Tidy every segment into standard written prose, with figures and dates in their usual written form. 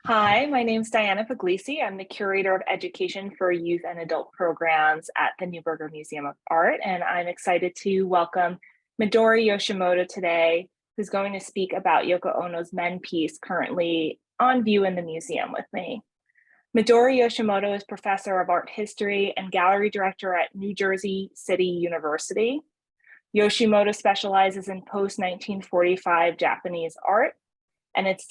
Hi, my name is Diana Puglisi. I'm the Curator of Education for Youth and Adult Programs at the Neuberger Museum of Art, and I'm excited to welcome Midori Yoshimoto today, who's going to speak about Yoko Ono's Mend Piece currently on view in the museum with me. Midori Yoshimoto is Professor of Art History and Gallery Director at New Jersey City University. Yoshimoto specializes in post-1945 Japanese art and its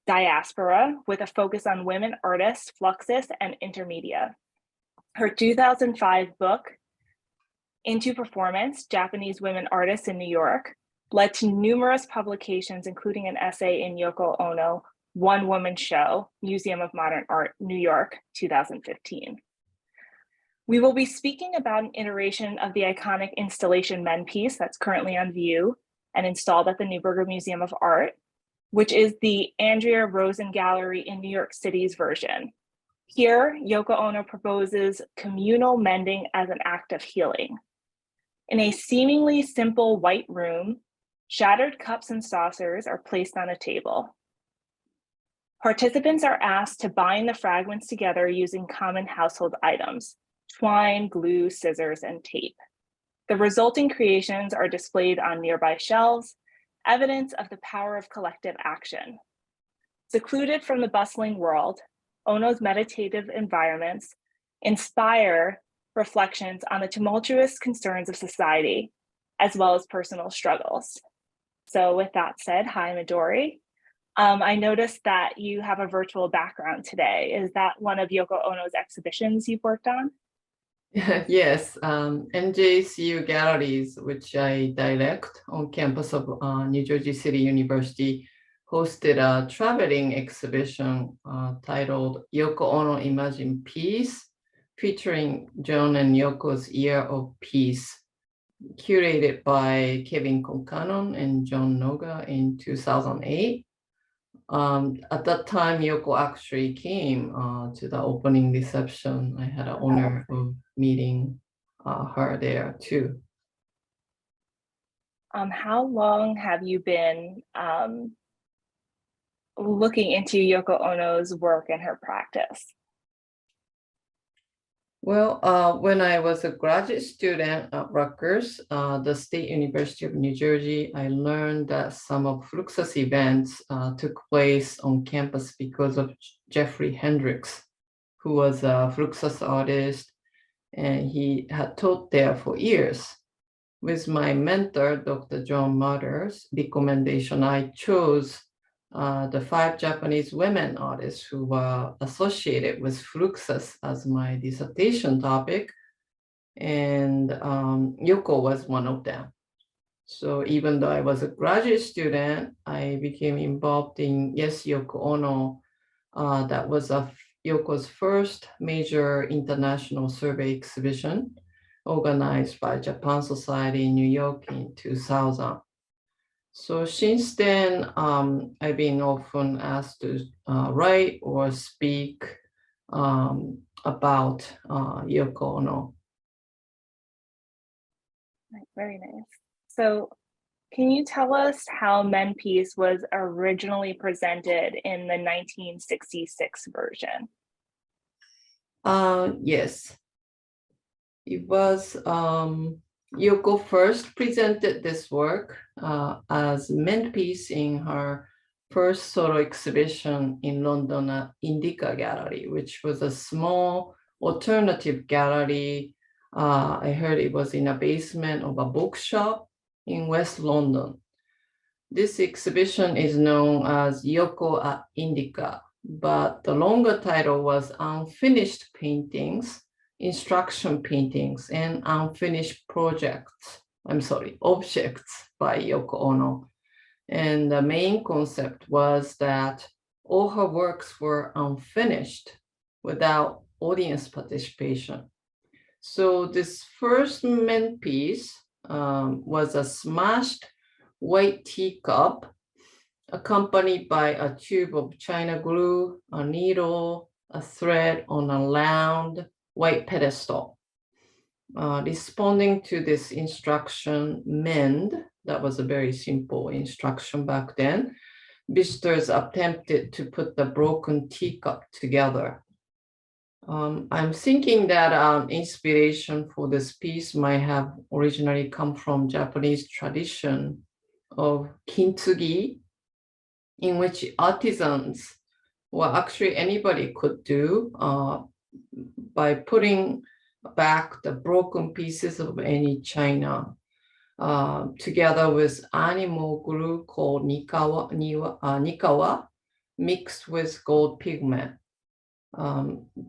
diaspora with a focus on women artists, Fluxus, and Intermedia. Her 2005 book, Into Performance, Japanese Women Artists in New York, led to numerous publications, including an essay in Yoko Ono, One Woman Show, Museum of Modern Art, New York, 2015. We will be speaking about an iteration of the iconic installation Mend Piece that's currently on view and installed at the Neuberger Museum of Art, which is the Andrea Rosen Gallery in New York City's version. Here, Yoko Ono proposes communal mending as an act of healing. In a seemingly simple white room, shattered cups and saucers are placed on a table. Participants are asked to bind the fragments together using common household items, twine, glue, scissors, and tape. The resulting creations are displayed on nearby shelves, evidence of the power of collective action. Secluded from the bustling world, Ono's meditative environments inspire reflections on the tumultuous concerns of society, as well as personal struggles. So with that said, hi, Midori. I noticed that you have a virtual background today. Is that one of Yoko Ono's exhibitions you've worked on? Yes, NJCU Galleries, which I direct on campus of New Jersey City University, hosted a traveling exhibition titled Yoko Ono Mend Piece, featuring John and Yoko's Year of Peace, curated by Kevin Concanon and John Noga in 2008. At that time, Yoko actually came to the opening reception. I had an honor of meeting her there too. How long have you been looking into Yoko Ono's work and her practice? Well, when I was a graduate student at Rutgers, the State University of New Jersey, I learned that some of Fluxus events took place on campus because of Jeffrey Hendricks, who was a Fluxus artist, and he had taught there for years. With my mentor, Dr. John Motter's recommendation, I chose the 5 Japanese women artists who were associated with Fluxus as my dissertation topic, and Yoko was one of them. So even though I was a graduate student, I became involved in Yes, Yoko Ono. That was Yoko's first major international survey exhibition organized by Japan Society in New York in 2000. So since then, I've been often asked to write or speak about Yoko Ono. Very nice. So can you tell us how Mend Piece was originally presented in the 1966 version? Yes. It was Yoko first presented this work as Mend Piece in her first solo exhibition in London at Indica Gallery, which was a small alternative gallery. I heard it was in a basement of a bookshop in West London. This exhibition is known as Yoko at Indica, but the longer title was Unfinished Paintings, Instruction Paintings, and Unfinished Objects by Yoko Ono. And the main concept was that all her works were unfinished without audience participation. So this first Mend Piece was a smashed white teacup accompanied by a tube of China glue, a needle, a thread on a round white pedestal. Responding to this instruction, mend, that was a very simple instruction back then, visitors attempted to put the broken teacup together. I'm thinking that inspiration for this piece might have originally come from Japanese tradition of kintsugi, in which artisans, well, actually anybody could do by putting back the broken pieces of any china together with animal glue called nikawa mixed with gold pigment.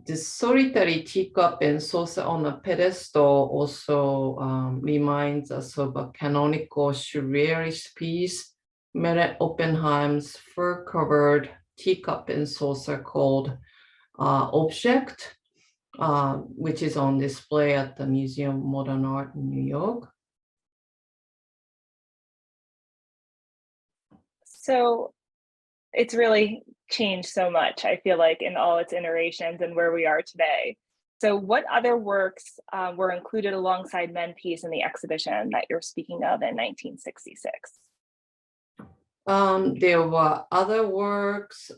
This solitary teacup and saucer on a pedestal also reminds us of a canonical surrealist piece, Meret Oppenheim's fur-covered teacup and saucer called Object, which is on display at the Museum of Modern Art in New York. So it's really changed so much, I feel like, in all its iterations and where we are today. So what other works were included alongside Mend Piece in the exhibition that you're speaking of in 1966? There were other works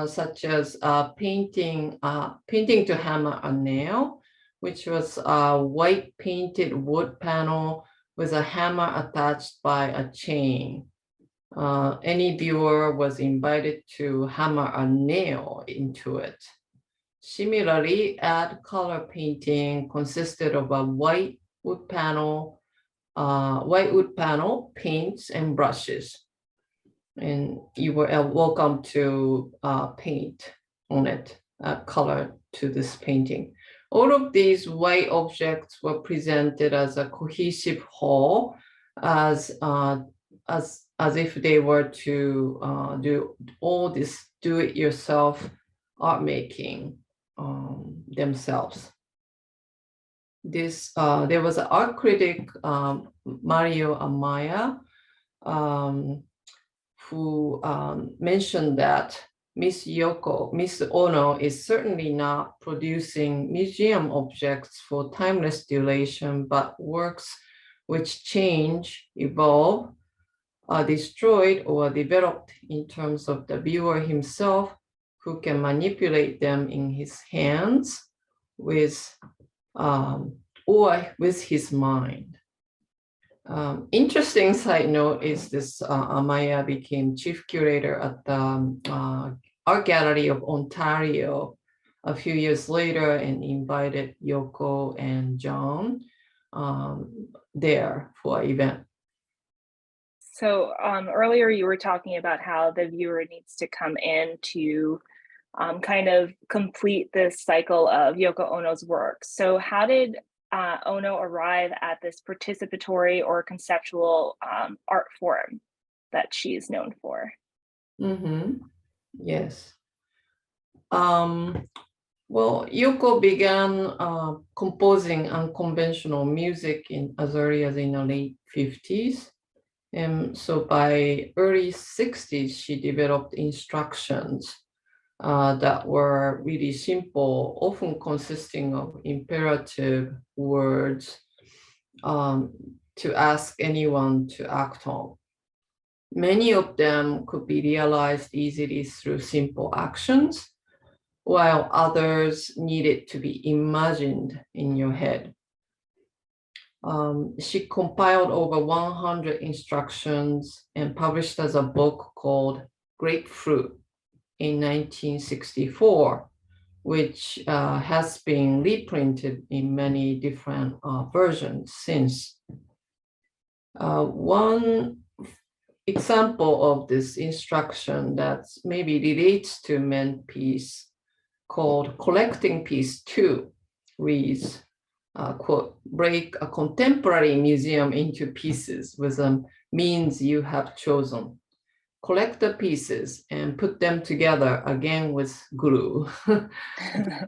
such as painting to hammer a nail, which was a white painted wood panel with a hammer attached by a chain. Any viewer was invited to hammer a nail into it. Similarly, add color painting consisted of a white wood panel, paints and brushes. And you were welcome to paint on it, color to this painting. All of these white objects were presented as a cohesive whole, as if they were to do all this do-it-yourself art making themselves. There was an art critic, Mario Amaya, who mentioned that Miss Ono is certainly not producing museum objects for timeless duration, but works which change, evolve, are destroyed or developed in terms of the viewer himself, who can manipulate them in his hands with or with his mind. Interesting side note is this: Amaya became chief curator at the Art Gallery of Ontario a few years later and invited Yoko and John there for an event. So earlier you were talking about how the viewer needs to come in to kind of complete this cycle of Yoko Ono's work. So how did Ono arrive at this participatory or conceptual art form that she's known for? Yes. Well, Yoko began composing unconventional music as early as in the late 50s. And so by early 60s, she developed instructions that were really simple, often consisting of imperative words to ask anyone to act on. Many of them could be realized easily through simple actions, while others needed to be imagined in your head. She compiled over 100 instructions and published as a book called Grapefruit in 1964, which has been reprinted in many different versions since. One example of this instruction that maybe relates to Mend Piece, called Collecting Piece 2, reads, quote, break a contemporary museum into pieces with a means you have chosen. Collect the pieces and put them together again with glue.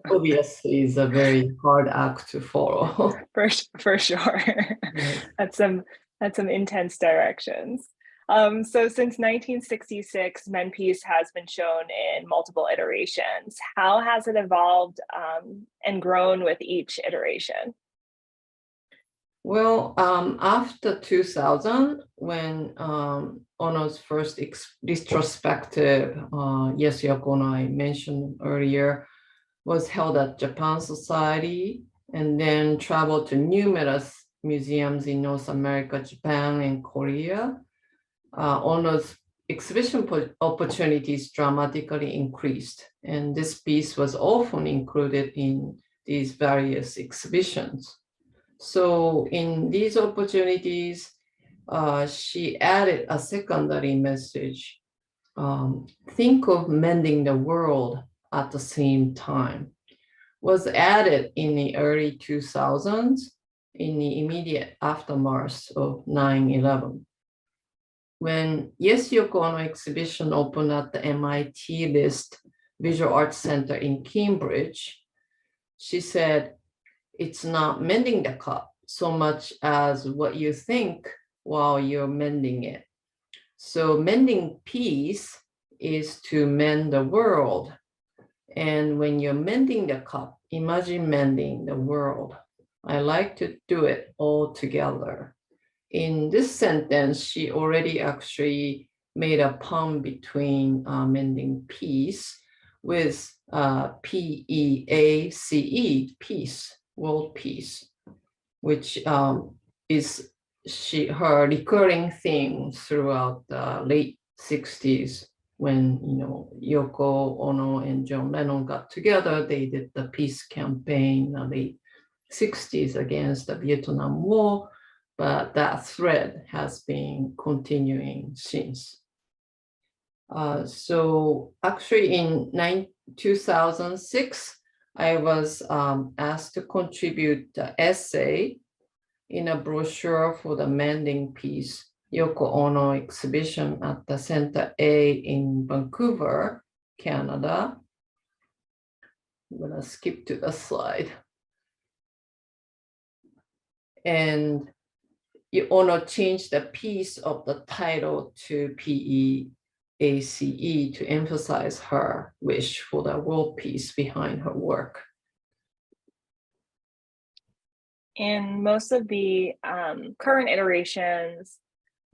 Obviously, it's a very hard act to follow. For sure. Yes. That's some intense directions. So since 1966, Mend Piece has been shown in multiple iterations. How has it evolved and grown with each iteration? Well, after 2000, when Ono's first retrospective, Yes, Yoko Ono, I mentioned earlier, was held at Japan Society, and then traveled to numerous museums in North America, Japan, and Korea. Ono's exhibition opportunities dramatically increased, and this piece was often included in these various exhibitions. So in these opportunities, she added a secondary message. Think of mending the world at the same time. Was added in the early 2000s in the immediate aftermath of 9/11. When Yes, Yoko Ono exhibition opened at the MIT List Visual Arts Center in Cambridge, she said, it's not mending the cup so much as what you think while you're mending it. So mending peace is to mend the world. And when you're mending the cup, imagine mending the world. I like to do it all together. In this sentence, she already actually made a pun between mending peace with PEACE, peace, world peace, which is her recurring theme throughout the late 60s when Yoko Ono and John Lennon got together. They did the peace campaign in the late 60s against the Vietnam War, but that thread has been continuing since. So actually in 2006, I was asked to contribute the essay in a brochure for the mending piece Yoko Ono exhibition at the Center A in Vancouver, Canada. I'm gonna skip to the slide. And Ono changed the piece of the title to PEACE to emphasize her wish for the world peace behind her work. In most of the current iterations,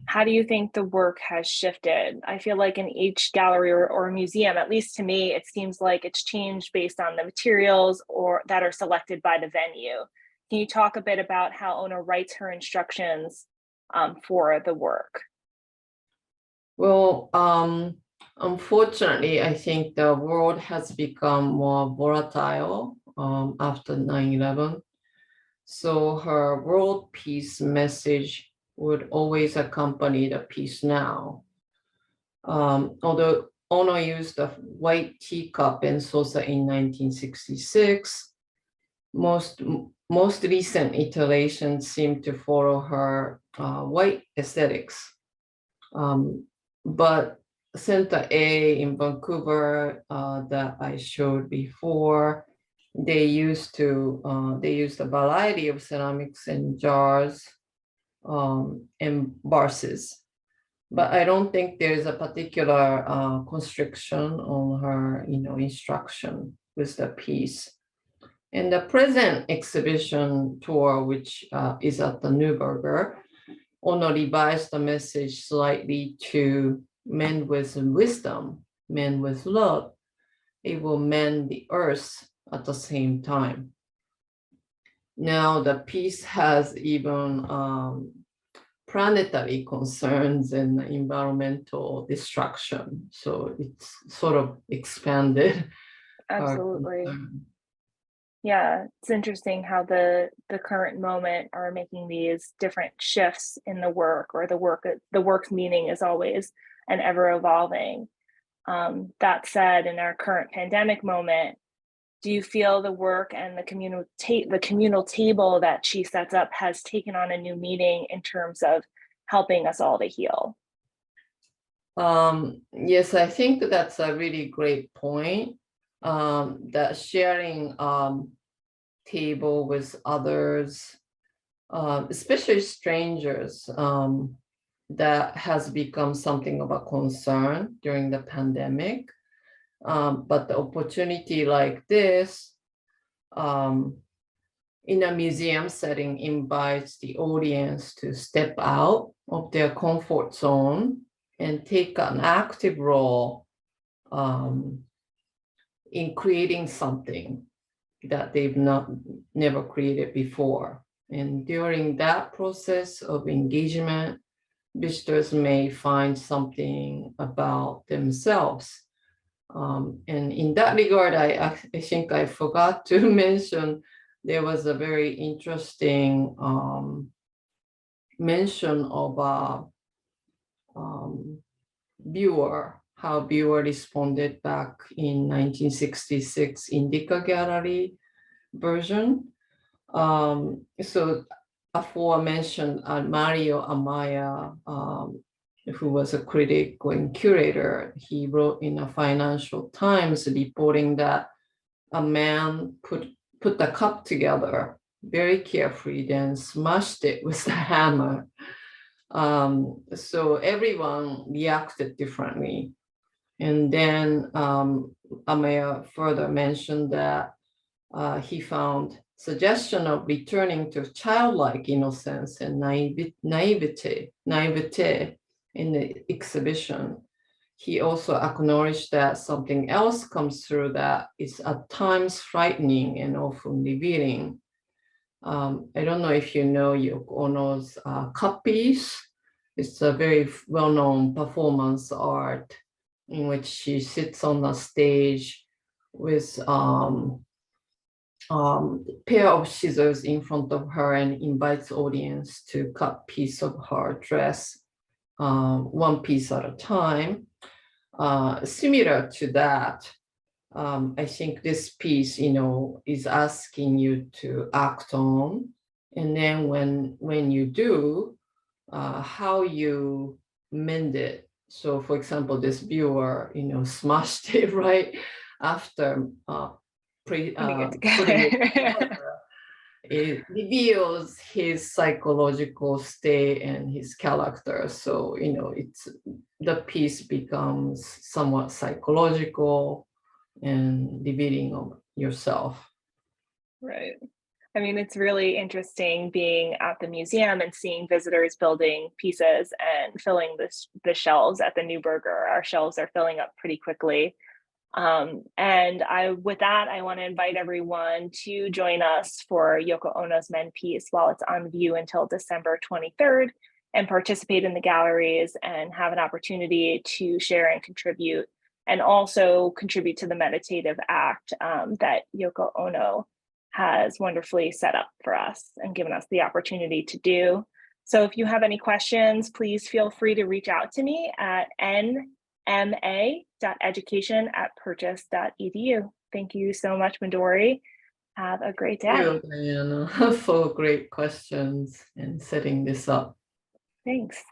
how do you think the work has shifted? I feel like in each gallery or museum, at least to me, it seems like it's changed based on the materials or that are selected by the venue. Can you talk a bit about how Ono writes her instructions for the work? Well, unfortunately, I think the world has become more volatile after 9/11. So her world peace message would always accompany the peace now. Although Ono used a white teacup and saucer in 1966, most recent iterations seem to follow her white aesthetics. But Center A in Vancouver that I showed before, they used a variety of ceramics and jars and vases. But I don't think there's a particular constriction on her, instruction with the piece. In the present exhibition tour, which is at the Neuberger, Ono revised the message slightly to mend with wisdom, mend with love. It will mend the earth at the same time. Now the piece has even planetary concerns and environmental destruction. So it's sort of expanded. Absolutely. Yeah, it's interesting how the current moment are making these different shifts in the work, or the work's meaning is always and ever evolving. That said, in our current pandemic moment, do you feel the work and the communal table that she sets up has taken on a new meaning in terms of helping us all to heal? Yes, I think that's a really great point. That sharing table with others, especially strangers, that has become something of a concern during the pandemic. But the opportunity like this in a museum setting invites the audience to step out of their comfort zone and take an active role in creating something that they've never created before. And during that process of engagement, visitors may find something about themselves. And in that regard, I think I forgot to mention, there was a very interesting mention of a viewer, how viewer responded back in 1966 Indica Gallery version. So aforementioned Mario Amaya, who was a critic and curator, he wrote in a Financial Times reporting that a man put the cup together very carefully, then smashed it with a hammer. So everyone reacted differently. And then Amaya further mentioned that he found suggestion of returning to childlike innocence and naivete in the exhibition. He also acknowledged that something else comes through that is at times frightening and often revealing. I don't know if you know Yoko Ono's cup piece. It's a very well-known performance art in which she sits on the stage with pair of scissors in front of her and invites audience to cut piece of her dress, one piece at a time. Similar to that, I think this piece, is asking you to act on, and then when you do, how you mend it. So, for example, this viewer, smashed it right after putting it together. It reveals his psychological state and his character. So, the piece becomes somewhat psychological and revealing of yourself. Right. I mean, it's really interesting being at the museum and seeing visitors building pieces and filling the shelves at the Neuberger. Our shelves are filling up pretty quickly. And with that, I want to invite everyone to join us for Yoko Ono's Mend Piece while it's on view until December 23rd, and participate in the galleries and have an opportunity to share and contribute, and also contribute to the meditative act that Yoko Ono has wonderfully set up for us and given us the opportunity to do. So if you have any questions, please feel free to reach out to me at nma.education@purchase.edu. Thank you so much, Midori. Have a great day. Thank you, Diana, for great questions and setting this up. Thanks.